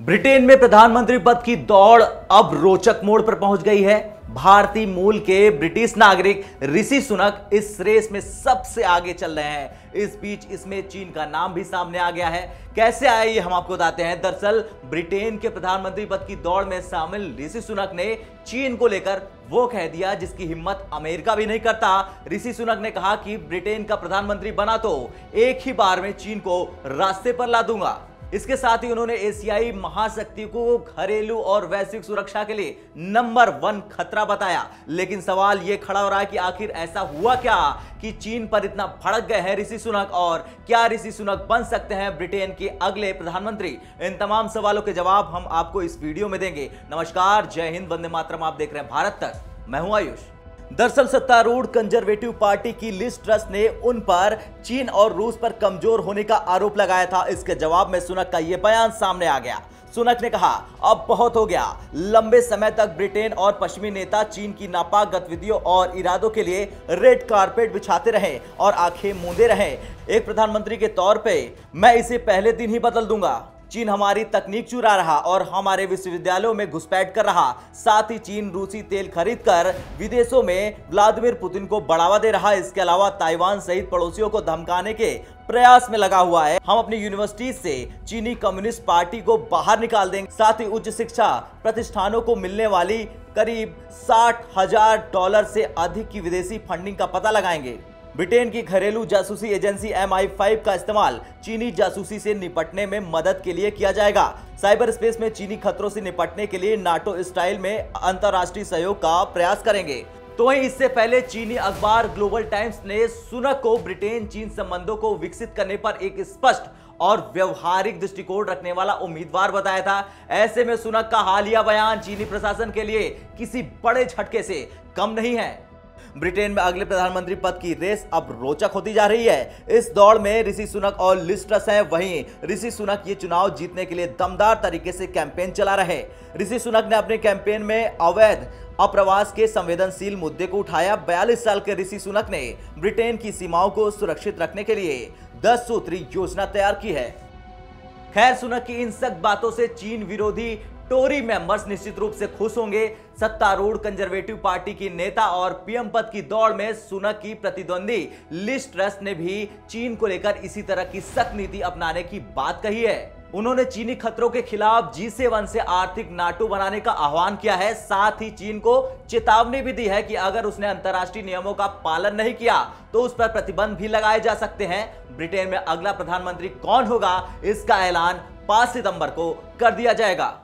Britain में प्रधानमंत्री पद की दौड़ अब रोचक मोड़ पर पहुंच गई है। भारतीय मूल के ब्रिटिश नागरिक ऋषि सुनक इस रेस में सबसे आगे चल रहे हैं। इस बीच इसमें चीन का नाम भी सामने आ गया है। कैसे आया ये हम आपको बताते हैं। दरअसल ब्रिटेन के प्रधानमंत्री पद की दौड़ में शामिल ऋषि सुनक ने चीन को लेकर वो कह दिया जिसकी हिम्मत अमेरिका भी नहीं करता। ऋषि सुनक ने कहा कि ब्रिटेन का प्रधानमंत्री बना तो एक ही बार में चीन को रास्ते पर ला दूंगा। इसके साथ ही उन्होंने एशियाई महाशक्ति को घरेलू और वैश्विक सुरक्षा के लिए नंबर 1 खतरा बताया। लेकिन सवाल यह खड़ा हो रहा है कि आखिर ऐसा हुआ क्या कि चीन पर इतना भड़क गए हैं ऋषि सुनक, और क्या ऋषि सुनक बन सकते हैं ब्रिटेन के अगले प्रधानमंत्री। इन तमाम सवालों के जवाब हम आपको इस वीडियो में देंगे। नमस्कार, जय हिंद, वंदे मातरम। आप देख रहे हैं भारत तक, मैं हूं आयुष। दरअसल सत्तारूढ़ कंजर्वेटिव पार्टी की लिज ट्रस ने उन पर चीन और रूस पर कमजोर होने का आरोप लगाया था। इसके जवाब में सुनक का यह बयान सामने आ गया। सुनक ने कहा, अब बहुत हो गया। लंबे समय तक ब्रिटेन और पश्चिमी नेता चीन की नापाक गतिविधियों और इरादों के लिए रेड कारपेट बिछाते रहे और आंखें मूंदे रहे। एक प्रधानमंत्री के तौर पे मैं इसे पहले दिन ही बदल दूंगा। चीन हमारी तकनीक चुरा रहा और हमारे विश्वविद्यालयों में घुसपैठ कर रहा। साथ ही चीन रूसी तेल खरीदकर विदेशों में व्लादिमीर पुतिन को बढ़ावा दे रहा। इसके अलावा ताइवान सहित पड़ोसियों को धमकाने के प्रयास में लगा हुआ है। हम अपनी यूनिवर्सिटी से चीनी कम्युनिस्ट पार्टी को बाहर निकाल देंगे। साथ ही उच्च शिक्षा प्रतिष्ठानों को मिलने वाली करीब $60,000 से अधिक की विदेशी फंडिंग का पता लगाएंगे। ब्रिटेन की घरेलू जासूसी एजेंसी MI5 का इस्तेमाल चीनी जासूसी से निपटने में मदद के लिए किया जाएगा। साइबर स्पेस में चीनी खतरों से निपटने के लिए नाटो स्टाइल में अंतर्राष्ट्रीय सहयोग का प्रयास करेंगे। तो वहीं इससे पहले चीनी अखबार ग्लोबल टाइम्स ने सुनक को ब्रिटेन चीन संबंधों को विकसित करने पर एक स्पष्ट और व्यवहारिक दृष्टिकोण रखने वाला उम्मीदवार बताया था। ऐसे में सुनक का हालिया बयान चीनी प्रशासन के लिए किसी बड़े झटके से कम नहीं है। ब्रिटेन में अगले प्रधानमंत्री पद की रेस अब रोचक होती जा रही है। इस दौड़ में ऋषि सुनक और लिज ट्रस हैं। वहीं ऋषि सुनक ये चुनाव जीतने के लिए दमदार तरीके से कैंपेन चला रहे। ऋषि सुनक ने अपने कैंपेन में अवैध अप्रवास के संवेदनशील मुद्दे को उठाया। 42 साल के ऋषि सुनक ने ब्रिटेन की सीमाओं को सुरक्षित रखने के लिए 10 सूत्री योजना तैयार की है। खैर, सुनक की इन सख्त बातों से चीन विरोधी टोरी मेंबर्स निश्चित रूप से खुश होंगे। सत्तारूढ़ कंजर्वेटिव पार्टी की नेता और पीएम पद की दौड़ में सुनक की प्रतिद्वंदी लिज ट्रस ने भी चीन को लेकर इसी तरह की सख्त नीति अपनाने की बात कही है। उन्होंने चीनी खतरों के खिलाफ G7 से आर्थिक नाटो बनाने का आह्वान किया है। साथ ही चीन को चेतावनी भी दी है कि अगर उसने अंतर्राष्ट्रीय नियमों का पालन नहीं किया तो उस पर प्रतिबंध भी लगाए जा सकते हैं। ब्रिटेन में अगला प्रधानमंत्री कौन होगा, इसका ऐलान 5 सितंबर को कर दिया जाएगा।